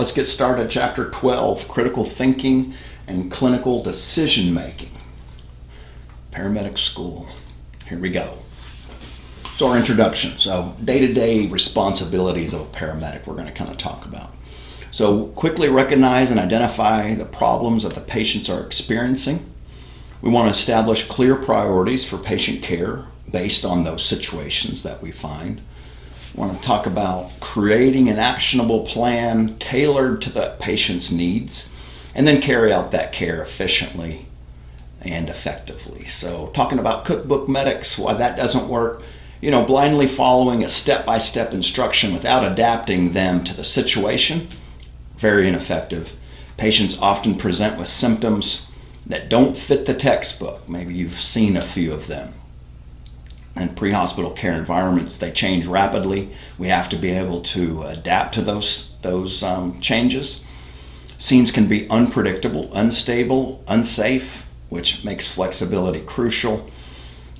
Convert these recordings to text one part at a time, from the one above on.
let's get started. Chapter 12, Critical Thinking and Clinical Decision Making. Paramedic School. Here we go. So our introduction. So day-to-day responsibilities of a paramedic we're going to kind of talk about. So quickly recognize and identify the problems that the patients are experiencing. We want to establish clear priorities for patient care based on those situations that we find. We want to talk about creating an actionable plan tailored to the patient's needs, and then carry out that care efficiently and effectively. So talking about cookbook medics, why that doesn't work. Blindly following a step-by-step instruction without adapting them to the situation, very ineffective. Patients often present with symptoms that don't fit the textbook. Maybe you've seen a few of them. In pre-hospital care environments, they change rapidly. We have to be able to adapt to those changes. Scenes can be unpredictable, unstable, unsafe, which makes flexibility crucial.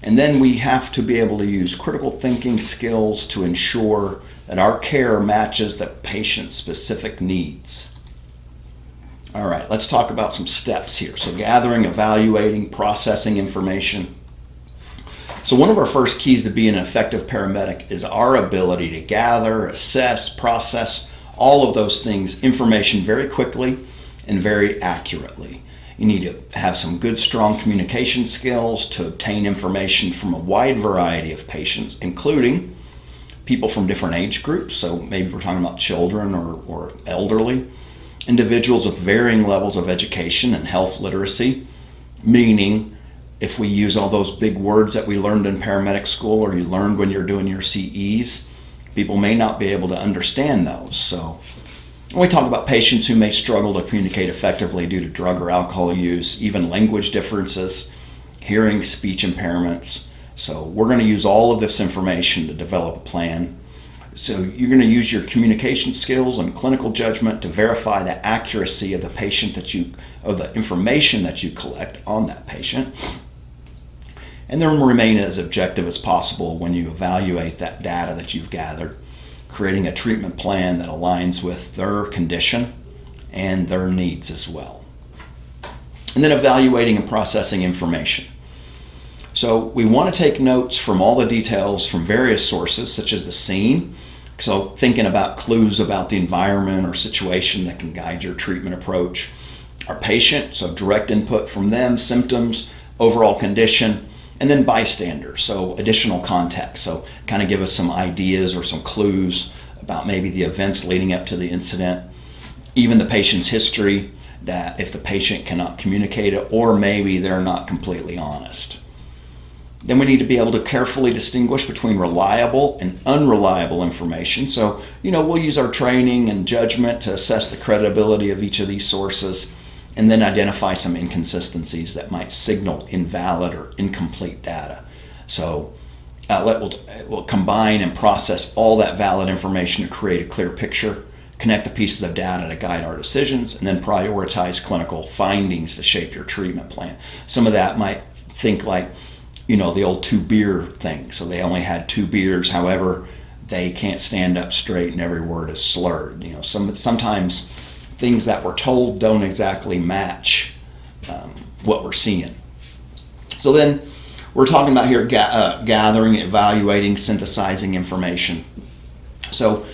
And then we have to be able to use critical thinking skills to ensure that our care matches the patient's specific needs. All right, let's talk about some steps here. So gathering, evaluating, processing information. So one of our first keys to being an effective paramedic is our ability to gather, assess, process all of those things, information very quickly and very accurately. You need to have some good, strong communication skills to obtain information from a wide variety of patients, including people from different age groups. So maybe we're talking about children or elderly, individuals with varying levels of education and health literacy, meaning if we use all those big words that we learned in paramedic school or you learned when you're doing your CEs, people may not be able to understand those. So when we talk about patients who may struggle to communicate effectively due to drug or alcohol use, even language differences, hearing, speech impairments. So we're going to use all of this information to develop a plan. So you're going to use your communication skills and clinical judgment to verify the accuracy of the the information that you collect on that patient. And then remain as objective as possible when you evaluate that data that you've gathered, creating a treatment plan that aligns with their condition and their needs as well. And then evaluating and processing information. So we want to take notes from all the details from various sources, such as the scene. So thinking about clues about the environment or situation that can guide your treatment approach. Our patient, so direct input from them, symptoms, overall condition, and then bystanders, so additional context. So kind of give us some ideas or some clues about maybe the events leading up to the incident, even the patient's history, that if the patient cannot communicate it, or maybe they're not completely honest. Then we need to be able to carefully distinguish between reliable and unreliable information. So, we'll use our training and judgment to assess the credibility of each of these sources, and then identify some inconsistencies that might signal invalid or incomplete data. So we'll combine and process all that valid information to create a clear picture, connect the pieces of data to guide our decisions, and then prioritize clinical findings to shape your treatment plan. Some of that might think like, the old 2-beer thing. So they only had 2 beers, however, they can't stand up straight and every word is slurred. Sometimes things that we're told don't exactly match what we're seeing. So then we're talking about here gathering, evaluating, synthesizing information. So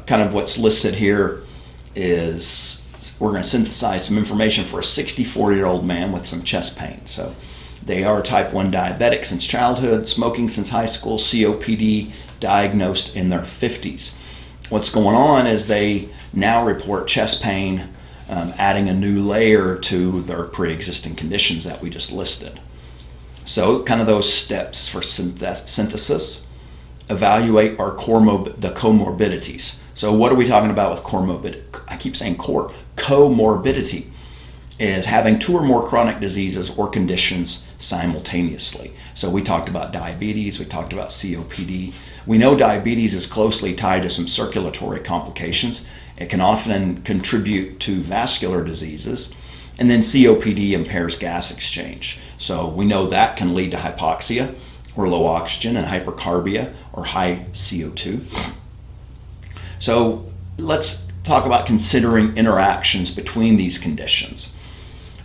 kind of what's listed here is we're going to synthesize some information for a 64-year-old man with some chest pain. So they are type 1 diabetic since childhood, smoking since high school, COPD, diagnosed in their 50s. What's going on is they now report chest pain, adding a new layer to their pre-existing conditions that we just listed. So kind of those steps for synthesis. Evaluate the comorbidities. So what are we talking about with comorbidity? I keep saying comorbidity is having 2 or more chronic diseases or conditions simultaneously. So we talked about diabetes, we talked about COPD. We know diabetes is closely tied to some circulatory complications. It can often contribute to vascular diseases. And then COPD impairs gas exchange. So we know that can lead to hypoxia or low oxygen and hypercarbia or high CO2. So let's talk about considering interactions between these conditions.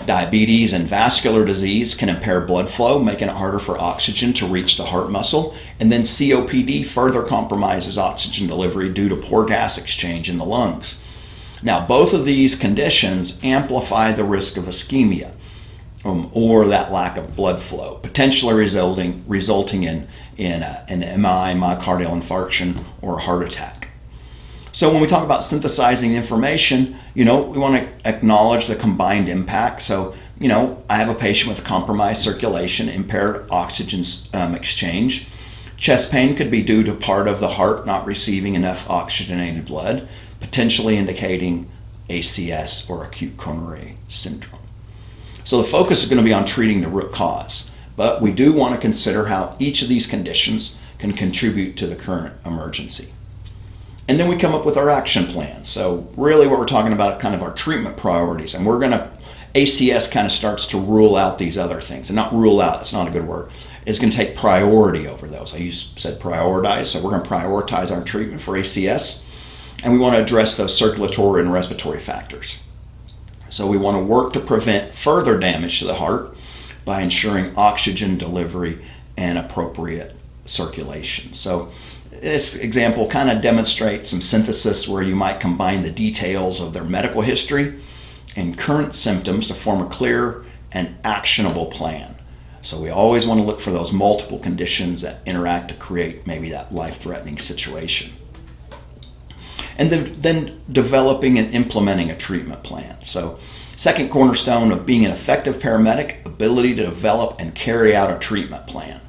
Diabetes and vascular disease can impair blood flow, making it harder for oxygen to reach the heart muscle. And then COPD further compromises oxygen delivery due to poor gas exchange in the lungs. Now, both of these conditions amplify the risk of ischemia, or that lack of blood flow, potentially resulting in an MI, myocardial infarction, or a heart attack. So when we talk about synthesizing information, we want to acknowledge the combined impact. So, I have a patient with compromised circulation, impaired oxygen exchange. Chest pain could be due to part of the heart not receiving enough oxygenated blood, potentially indicating ACS or acute coronary syndrome. So the focus is going to be on treating the root cause, but we do want to consider how each of these conditions can contribute to the current emergency. And then we come up with our action plan. So really what we're talking about kind of our treatment priorities, and ACS kind of starts to rule out these other things, and not rule out, it's not a good word. It's going to take priority over those. I said prioritize, so we're going to prioritize our treatment for ACS, and we want to address those circulatory and respiratory factors. So we want to work to prevent further damage to the heart by ensuring oxygen delivery and appropriate circulation. So this example kind of demonstrates some synthesis where you might combine the details of their medical history and current symptoms to form a clear and actionable plan. So we always want to look for those multiple conditions that interact to create maybe that life-threatening situation. And then developing and implementing a treatment plan. So second cornerstone of being an effective paramedic, ability to develop and carry out a treatment plan.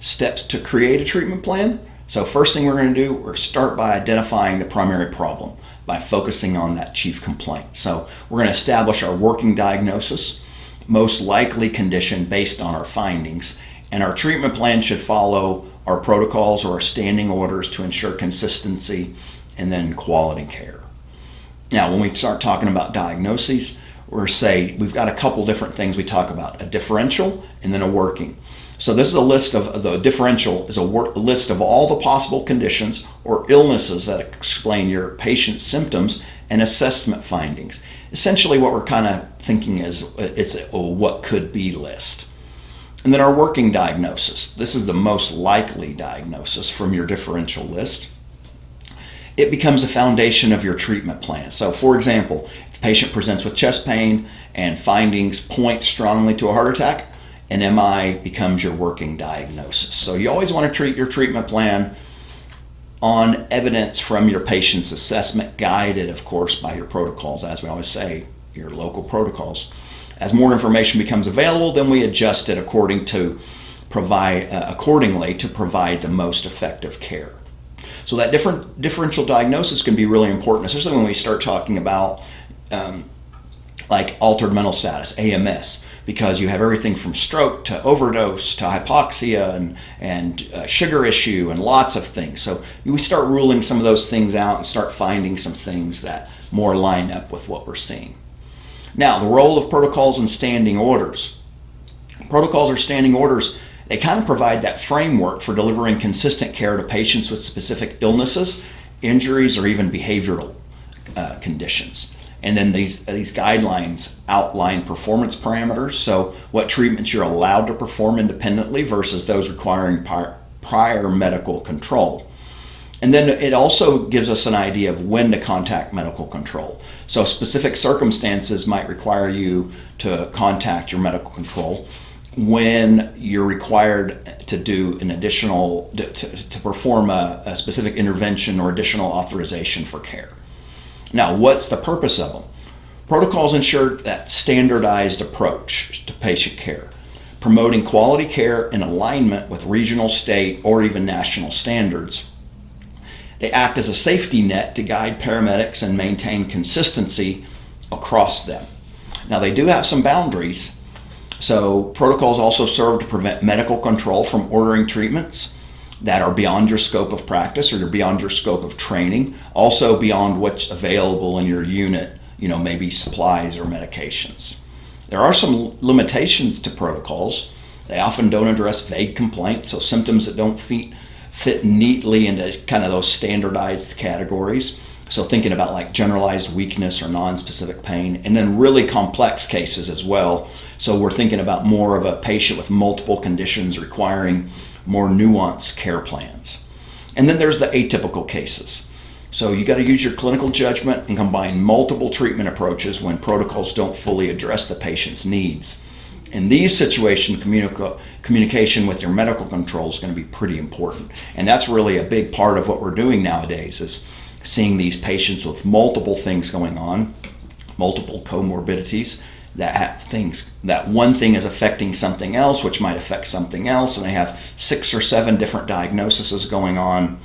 Steps to create a treatment plan. So first thing we're going to do, we're start by identifying the primary problem by focusing on that chief complaint. So we're going to establish our working diagnosis, most likely condition based on our findings, and our treatment plan should follow our protocols or our standing orders to ensure consistency and then quality care. Now, when we start talking about diagnoses, we've got a couple different things we talk about, a differential and then a working. So this is a list of, the differential is a list of all the possible conditions or illnesses that explain your patient's symptoms and assessment findings. Essentially what we're kind of thinking is it's a what could be list. And then our working diagnosis. This is the most likely diagnosis from your differential list. It becomes a foundation of your treatment plan. So for example, if the patient presents with chest pain and findings point strongly to a heart attack, an MI becomes your working diagnosis. So you always want to treat your treatment plan on evidence from your patient's assessment, guided, of course, by your protocols, as we always say, your local protocols. As more information becomes available, then we adjust it accordingly to provide the most effective care. So that differential diagnosis can be really important, especially when we start talking about like altered mental status, AMS, because you have everything from stroke to overdose to hypoxia and sugar issue and lots of things. So we start ruling some of those things out and start finding some things that more line up with what we're seeing. Now, the role of protocols and standing orders. Protocols or standing orders, they kind of provide that framework for delivering consistent care to patients with specific illnesses, injuries, or even behavioral conditions. And then these guidelines outline performance parameters, so what treatments you're allowed to perform independently versus those requiring prior medical control. And then it also gives us an idea of when to contact medical control. So specific circumstances might require you to contact your medical control when you're required to do an additional, to perform a specific intervention or additional authorization for care. Now, what's the purpose of them? Protocols ensure that standardized approach to patient care, promoting quality care in alignment with regional, state, or even national standards. They act as a safety net to guide paramedics and maintain consistency across them. Now, they do have some boundaries. So protocols also serve to prevent medical control from ordering treatments that are beyond your scope of practice or beyond your scope of training, also beyond what's available in your unit, maybe supplies or medications. There are some limitations to protocols. They often don't address vague complaints, so symptoms that don't fit neatly into kind of those standardized categories. So thinking about like generalized weakness or non-specific pain, and then really complex cases as well. So we're thinking about more of a patient with multiple conditions requiring more nuanced care plans. And then there's the atypical cases. So you got to use your clinical judgment and combine multiple treatment approaches when protocols don't fully address the patient's needs. In these situations, communication with your medical control is going to be pretty important. And that's really a big part of what we're doing nowadays, is seeing these patients with multiple things going on, multiple comorbidities that have things, that one thing is affecting something else, which might affect something else, and they have 6 or 7 different diagnoses going on.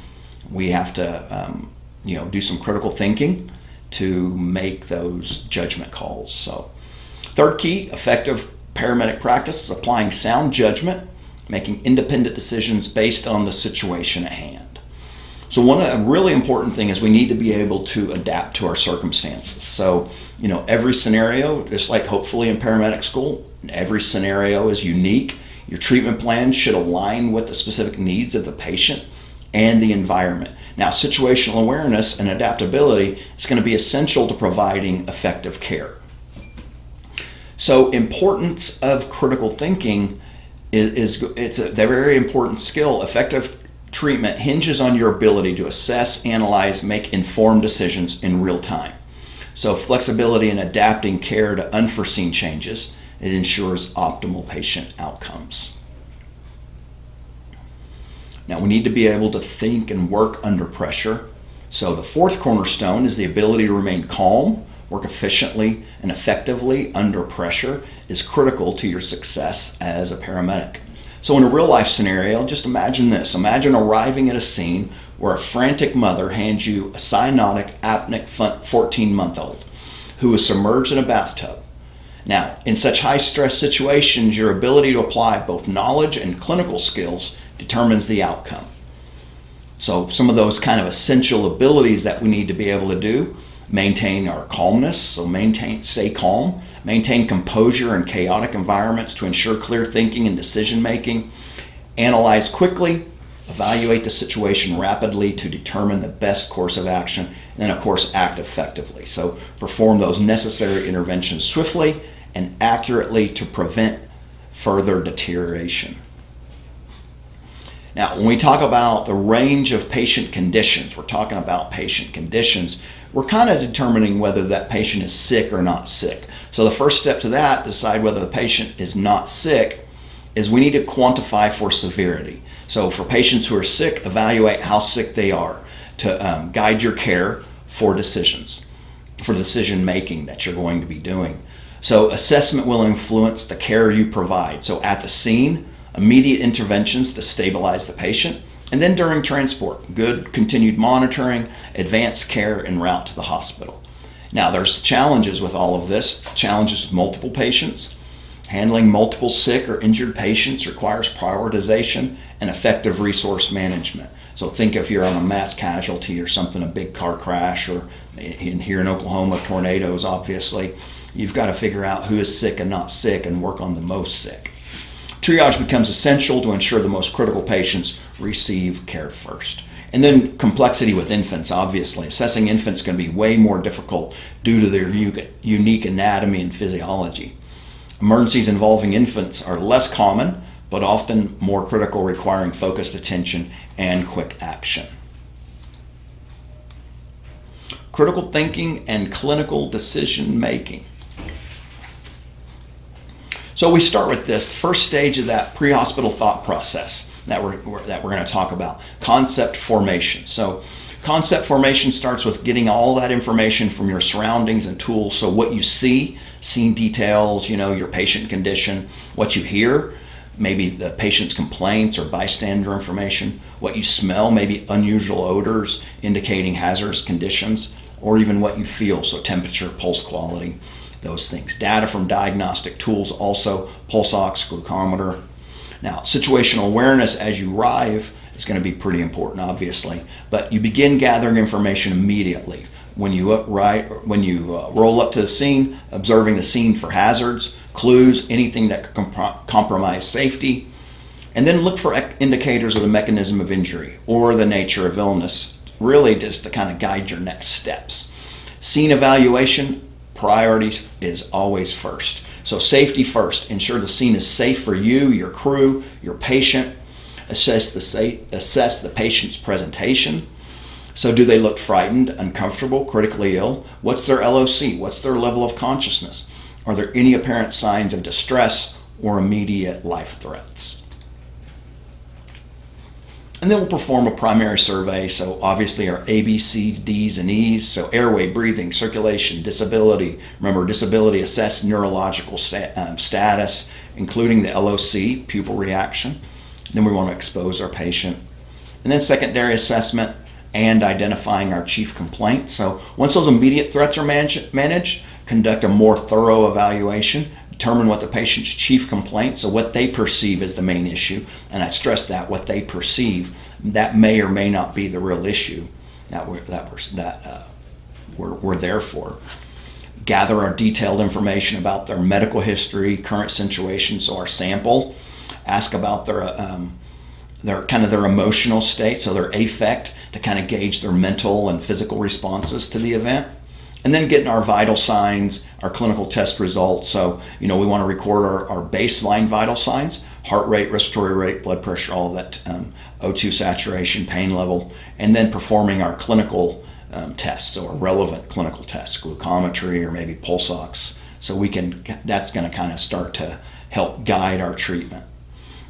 We have to do some critical thinking to make those judgment calls. So third key, effective paramedic practice is applying sound judgment, making independent decisions based on the situation at hand. So a really important thing is we need to be able to adapt to our circumstances. So, every scenario, just like hopefully in paramedic school, every scenario is unique. Your treatment plan should align with the specific needs of the patient and the environment. Now, situational awareness and adaptability is going to be essential to providing effective care. So, importance of critical thinking it's a very important skill. Effective treatment hinges on your ability to assess, analyze, make informed decisions in real time. So flexibility in adapting care to unforeseen changes, it ensures optimal patient outcomes. Now we need to be able to think and work under pressure. So the fourth cornerstone is the ability to remain calm, work efficiently and effectively under pressure is critical to your success as a paramedic. So in a real life scenario, just imagine this. Imagine arriving at a scene where a frantic mother hands you a cyanotic apneic 14-month-old who is submerged in a bathtub. Now, in such high stress situations, your ability to apply both knowledge and clinical skills determines the outcome. So some of those kind of essential abilities that we need to be able to do: maintain our calmness, so stay calm, maintain composure in chaotic environments to ensure clear thinking and decision making, analyze quickly, evaluate the situation rapidly to determine the best course of action, and then of course act effectively. So perform those necessary interventions swiftly and accurately to prevent further deterioration. Now, when we talk about the range of patient conditions, we're talking about patient conditions, we're kind of determining whether that patient is sick or not sick. So the first step to that, decide whether the patient is not sick, is we need to quantify for severity. So for patients who are sick, evaluate how sick they are to guide your care for decisions, for decision making that you're going to be doing. So assessment will influence the care you provide. So at the scene, immediate interventions to stabilize the patient, and then during transport, good continued monitoring, advanced care en route to the hospital. Now there's challenges with all of this, challenges with multiple patients. Handling multiple sick or injured patients requires prioritization and effective resource management. So think if you're on a mass casualty or something, a big car crash, or here in Oklahoma, tornadoes, obviously, you've got to figure out who is sick and not sick and work on the most sick. Triage becomes essential to ensure the most critical patients receive care first. And then complexity with infants, obviously. Assessing infants is going to be way more difficult due to their unique anatomy and physiology. Emergencies involving infants are less common, but often more critical, requiring focused attention and quick action. Critical thinking and clinical decision making. So we start with this first stage of that pre-hospital thought process that we're going to talk about, concept formation. So concept formation starts with getting all that information from your surroundings and tools. So what you see, scene details, your patient condition, what you hear, maybe the patient's complaints or bystander information, what you smell, maybe unusual odors indicating hazardous conditions, or even what you feel, so temperature, pulse quality, those things. Data from diagnostic tools also, pulse ox, glucometer. Now, situational awareness as you arrive is going to be pretty important, obviously, but you begin gathering information immediately. When you roll up to the scene, observing the scene for hazards, clues, anything that could compromise safety, and then look for indicators of the mechanism of injury or the nature of illness really just to kind of guide your next steps. Scene evaluation, priority is always first. So safety first. Ensure the scene is safe for you, your crew, your patient. Assess the patient's presentation. So do they look frightened, uncomfortable, critically ill? What's their LOC? What's their level of consciousness? Are there any apparent signs of distress or immediate life threats? And then we'll perform a primary survey. So obviously our A, B, C, D's, and E's. So airway, breathing, circulation, disability. Remember, disability assess neurological status, including the LOC, pupil reaction. Then we want to expose our patient. And then secondary assessment and identifying our chief complaint. So once those immediate threats are managed, conduct a more thorough evaluation. Determine what the patient's chief complaint, so what they perceive as the main issue, and I stress that what they perceive, that may or may not be the real issue that we're there for. Gather our detailed information about their medical history, current situation, so our sample. Ask about their kind of their emotional state, so their affect, to kind of gauge their mental and physical responses to the event. And then getting our vital signs, our clinical test results. So, we want to record our baseline vital signs, heart rate, respiratory rate, blood pressure, all of that, O2 saturation, pain level, and then performing our clinical tests, so a relevant clinical tests, glucometry or maybe pulse ox. So that's going to kind of start to help guide our treatment.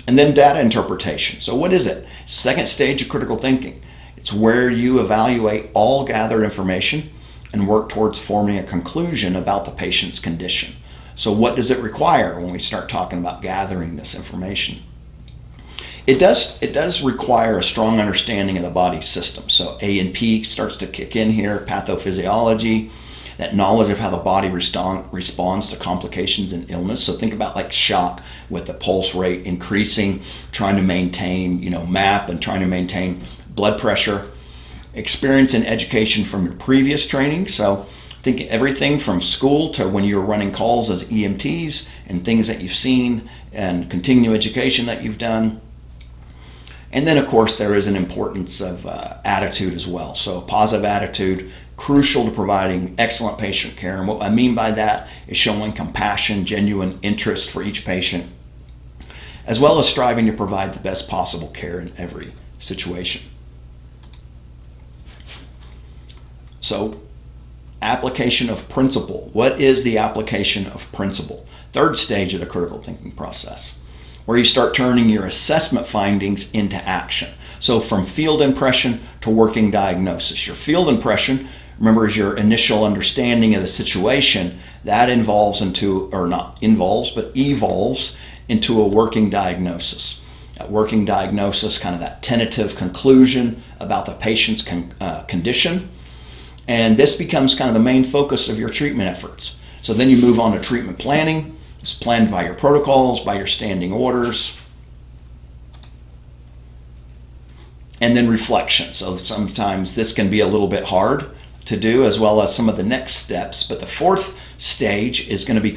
And then data interpretation. So what is it? Second stage of critical thinking. It's where you evaluate all gathered information and work towards forming a conclusion about the patient's condition. So what does it require when we start talking about gathering this information? It does require a strong understanding of the body system. So A and P starts to kick in here, pathophysiology, that knowledge of how the body responds to complications and illness. So think about like shock with the pulse rate increasing, trying to maintain, MAP and trying to maintain blood pressure. Experience and education from your previous training. So think everything from school to when you're running calls as EMTs and things that you've seen and continuing education that you've done. And then of course there is an importance of attitude as well. So positive attitude, crucial to providing excellent patient care. And what I mean by that is showing compassion, genuine interest for each patient, as well as striving to provide the best possible care in every situation. So, application of principle. What is the application of principle? Third stage of the critical thinking process, where you start turning your assessment findings into action. So from field impression to working diagnosis. Your field impression, remember, is your initial understanding of the situation. That evolves into a working diagnosis. That working diagnosis, kind of that tentative conclusion about the patient's condition. And this becomes kind of the main focus of your treatment efforts. So then you move on to treatment planning. It's planned by your protocols, by your standing orders. And then reflection. So sometimes this can be a little bit hard to do, as well as some of the next steps. But the fourth stage is going to be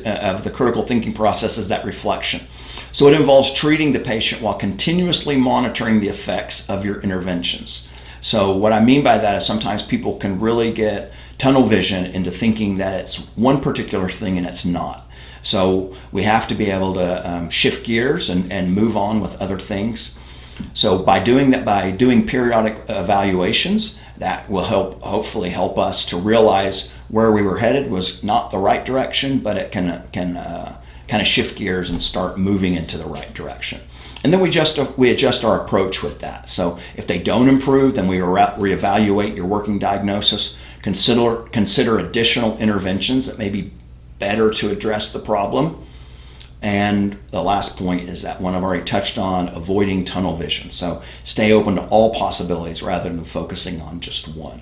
of the critical thinking process is that reflection. So it involves treating the patient while continuously monitoring the effects of your interventions. So what I mean by that is sometimes people can really get tunnel vision into thinking that it's one particular thing and it's not. So we have to be able to shift gears and move on with other things. So by doing that, by doing periodic evaluations, that will hopefully help us to realize where we were headed was not the right direction, but it can kind of shift gears and start moving into the right direction. And then we adjust our approach with that. So if they don't improve, then we reevaluate your working diagnosis, consider additional interventions that may be better to address the problem. And the last point is that one I've already touched on, avoiding tunnel vision. So stay open to all possibilities rather than focusing on just one.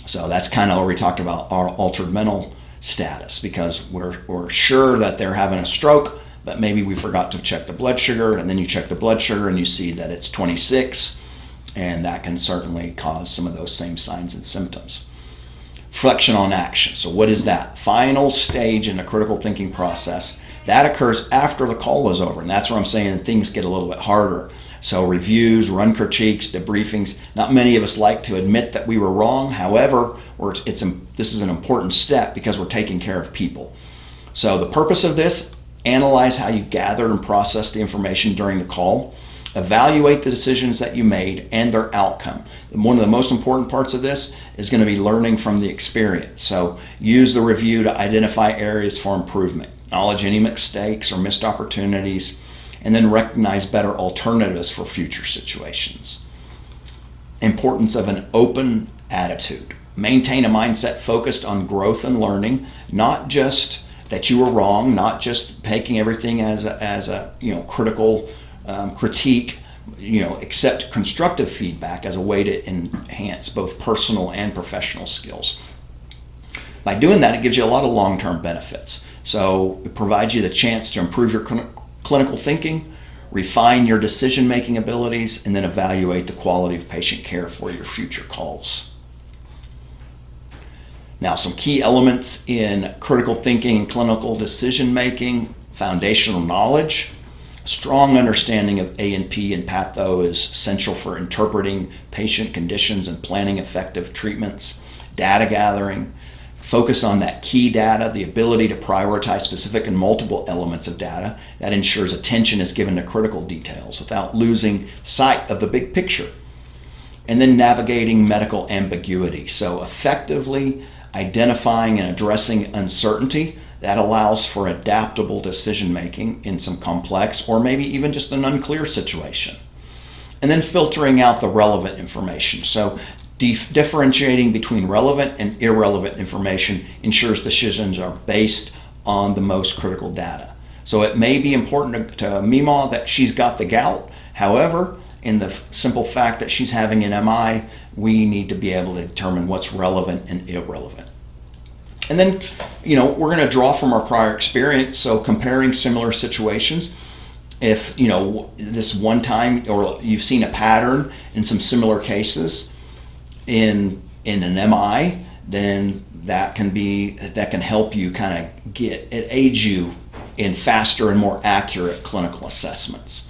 So that's kind of where we talked about our altered mental status, because we're sure that they're having a stroke, but maybe we forgot to check the blood sugar, and then you check the blood sugar and you see that it's 26, and that can certainly cause some of those same signs and symptoms. Reflection on action. So what is that? Final stage in the critical thinking process. That occurs after the call is over, and that's where I'm saying things get a little bit harder. So reviews, run critiques, debriefings. Not many of us like to admit that we were wrong. However, this is an important step because we're taking care of people. So the purpose of this, analyze how you gathered and processed the information during the call. Evaluate the decisions that you made and their outcome. One of the most important parts of this is going to be learning from the experience. So use the review to identify areas for improvement. Acknowledge any mistakes or missed opportunities, and then recognize better alternatives for future situations. Importance of an open attitude. Maintain a mindset focused on growth and learning, not just that you were wrong, not just taking everything as a critical critique. Accept constructive feedback as a way to enhance both personal and professional skills. By doing that, it gives you a lot of long-term benefits. So it provides you the chance to improve your clinical thinking, refine your decision-making abilities, and then evaluate the quality of patient care for your future calls. Now, some key elements in critical thinking and clinical decision-making: foundational knowledge. Strong understanding of A&P and patho is essential for interpreting patient conditions and planning effective treatments. Data gathering. Focus on that key data, the ability to prioritize specific and multiple elements of data. That ensures attention is given to critical details without losing sight of the big picture. And then navigating medical ambiguity. So effectively identifying and addressing uncertainty. That allows for adaptable decision making in some complex or maybe even just an unclear situation. And then filtering out the relevant information. So differentiating between relevant and irrelevant information ensures decisions are based on the most critical data. So it may be important to Mima that she's got the gout. However, in the simple fact that she's having an MI, we need to be able to determine what's relevant and irrelevant. And then, we're going to draw from our prior experience. So comparing similar situations, if, this one time, or you've seen a pattern in some similar cases in an MI, then that can help you aid you in faster and more accurate clinical assessments.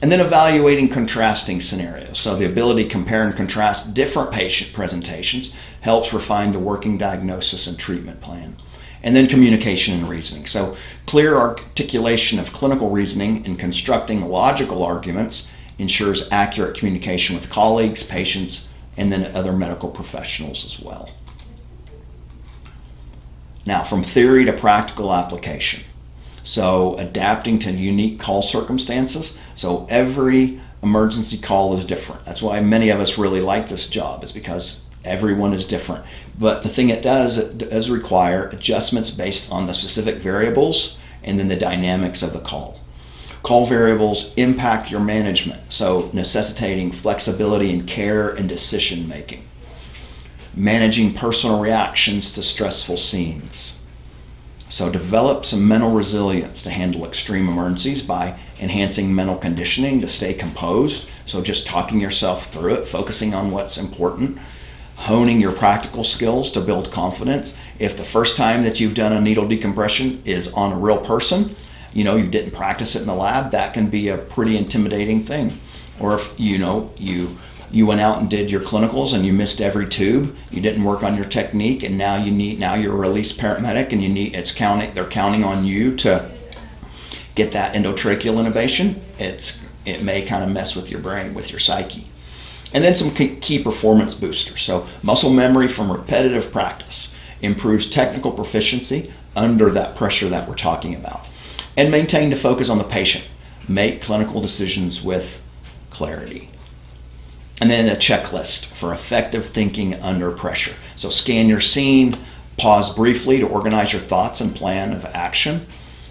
And then evaluating contrasting scenarios. So the ability to compare and contrast different patient presentations helps refine the working diagnosis and treatment plan. And then communication and reasoning. So clear articulation of clinical reasoning and constructing logical arguments ensures accurate communication with colleagues, patients, and then other medical professionals as well. Now, from theory to practical application. So adapting to unique call circumstances. So every emergency call is different. That's why many of us really like this job, is because everyone is different. But the thing it does require adjustments based on the specific variables and then the dynamics of the call. Call variables impact your management, so necessitating flexibility in care and decision making. Managing personal reactions to stressful scenes. So develop some mental resilience to handle extreme emergencies by enhancing mental conditioning to stay composed. So just talking yourself through it, focusing on what's important. Honing your practical skills to build confidence. If the first time that you've done a needle decompression is on a real person, you didn't practice it in the lab, that can be a pretty intimidating thing. Or if you went out and did your clinicals and you missed every tube, you didn't work on your technique, and now you're a released paramedic and they're counting on you to get that endotracheal intubation. It may kind of mess with your brain, with your psyche. And then some key performance boosters. So muscle memory from repetitive practice improves technical proficiency under that pressure that we're talking about. And maintain to focus on the patient. Make clinical decisions with clarity. And then a checklist for effective thinking under pressure. So scan your scene, pause briefly to organize your thoughts and plan of action.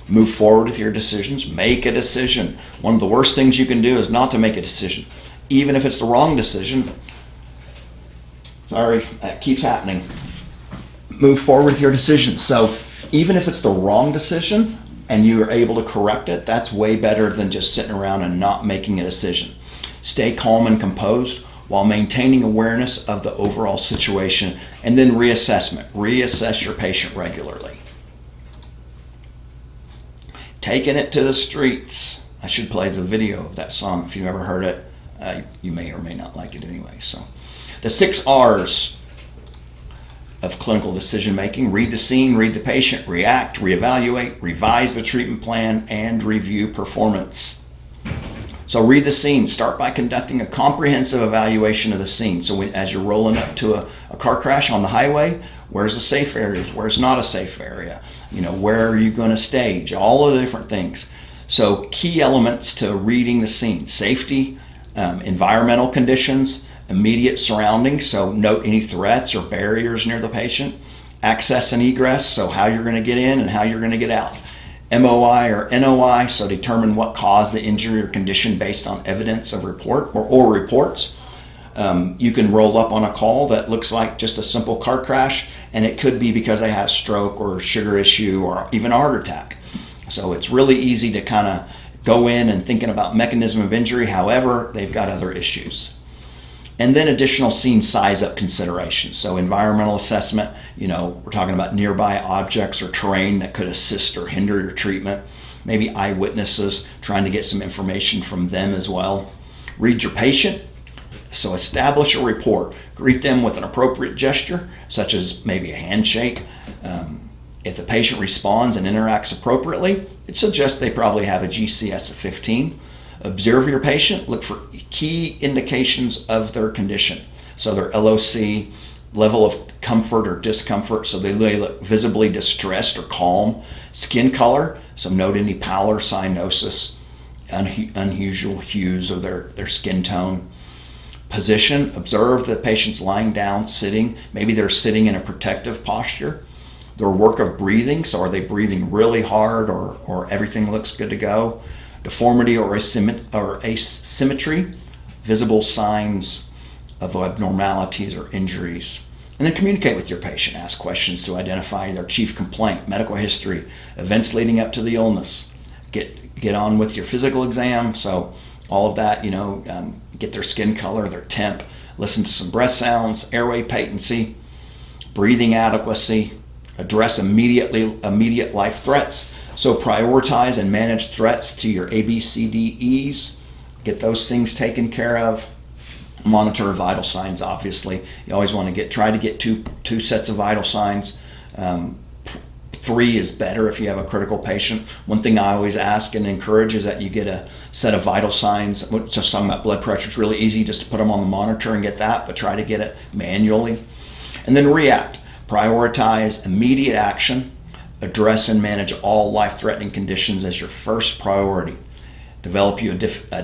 Move forward with your decisions. Make a decision. One of the worst things you can do is not to make a decision. Even if it's the wrong decision. Sorry, that keeps happening. Move forward with your decision. So even if it's the wrong decision and you are able to correct it, that's way better than just sitting around and not making a decision. Stay calm and composed while maintaining awareness of the overall situation, and then reassessment. Reassess your patient regularly. Taking it to the streets. I should play the video of that song. If you've ever heard it, you may or may not like it anyway. So the 6 R's of clinical decision making: read the scene, read the patient, react, reevaluate, revise the treatment plan, and review performance. So read the scene. Start by conducting a comprehensive evaluation of the scene. So as you're rolling up to a car crash on the highway, where's the safe areas? Where's not a safe area? Where are you going to stage? All of the different things. So key elements to reading the scene: safety, environmental conditions, immediate surroundings, so note any threats or barriers near the patient; access and egress, so how you're going to get in and how you're going to get out; MOI or NOI, so determine what caused the injury or condition based on evidence of report or reports. You can roll up on a call that looks like just a simple car crash, and it could be because they had a stroke or a sugar issue or even a heart attack. So it's really easy to kind of go in and thinking about mechanism of injury. However, they've got other issues. And then additional scene size up considerations. So environmental assessment, we're talking about nearby objects or terrain that could assist or hinder your treatment. Maybe eyewitnesses, trying to get some information from them as well. Read your patient. So establish a rapport. Greet them with an appropriate gesture, such as maybe a handshake. If the patient responds and interacts appropriately, it suggests they probably have a GCS of 15. Observe your patient. Look for key indications of their condition. So their LOC, level of comfort or discomfort, so they look visibly distressed or calm. Skin color, so note any pallor, cyanosis, unusual hues of their skin tone. Position, observe the patient's lying down, sitting. Maybe they're sitting in a protective posture. Their work of breathing, so are they breathing really hard or everything looks good to go? Deformity or asymmetry, visible signs of abnormalities or injuries. And then communicate with your patient. Ask questions to identify their chief complaint, medical history, events leading up to the illness. Get on with your physical exam. So all of that, get their skin color, their temp, listen to some breath sounds, airway patency, breathing adequacy, address immediate life threats. So prioritize and manage threats to your ABCDEs. Get those things taken care of. Monitor vital signs, obviously. You always want to try to get two sets of vital signs. 3 is better if you have a critical patient. One thing I always ask and encourage is that you get a set of vital signs. Just talking about blood pressure, it's really easy just to put them on the monitor and get that, but try to get it manually. And then react. Prioritize immediate action. Address and manage all life-threatening conditions as your first priority. Develop you a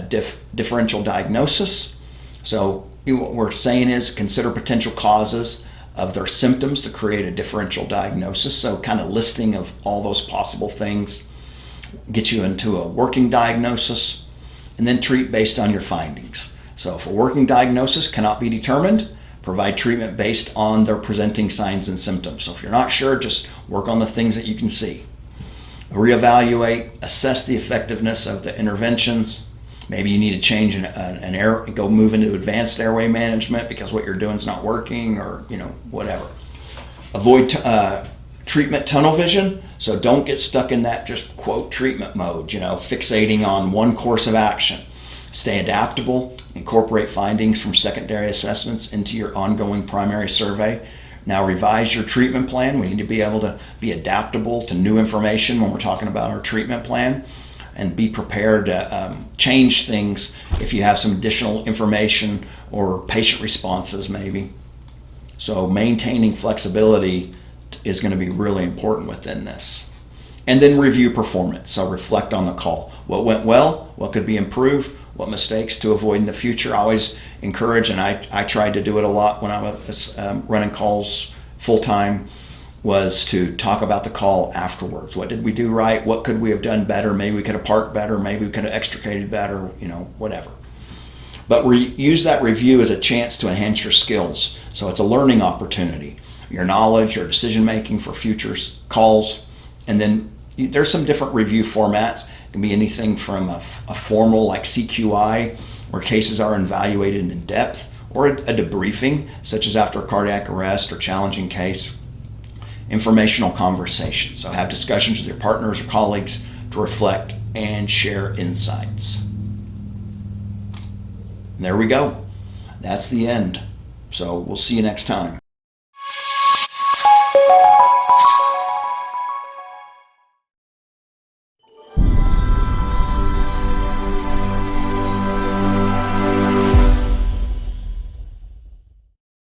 differential diagnosis. So what we're saying is consider potential causes of their symptoms to create a differential diagnosis. So kind of listing of all those possible things. Get you into a working diagnosis, and then treat based on your findings. So if a working diagnosis cannot be determined, provide treatment based on their presenting signs and symptoms. So if you're not sure, just work on the things that you can see. Reevaluate, assess the effectiveness of the interventions. Maybe you need to change go move into advanced airway management because what you're doing is not working, or whatever. Avoid treatment tunnel vision. So don't get stuck in that just quote treatment mode, fixating on one course of action. Stay adaptable. Incorporate findings from secondary assessments into your ongoing primary survey. Now revise your treatment plan. We need to be able to be adaptable to new information when we're talking about our treatment plan, and be prepared to change things if you have some additional information or patient responses maybe. So maintaining flexibility is going to be really important within this. And then review performance. So reflect on the call. What went well? What could be improved? What mistakes to avoid in the future? I always encourage, and I tried to do it a lot when I was running calls full-time, was to talk about the call afterwards. What did we do right? What could we have done better? Maybe we could have parked better. Maybe we could have extricated better, whatever. But use that review as a chance to enhance your skills. So it's a learning opportunity. Your knowledge, your decision-making for future calls. And then there's some different review formats. It can be anything from a formal like CQI, where cases are evaluated in depth, or a debriefing, such as after a cardiac arrest or challenging case. Informational conversations. So have discussions with your partners or colleagues to reflect and share insights. And there we go. That's the end. So we'll see you next time.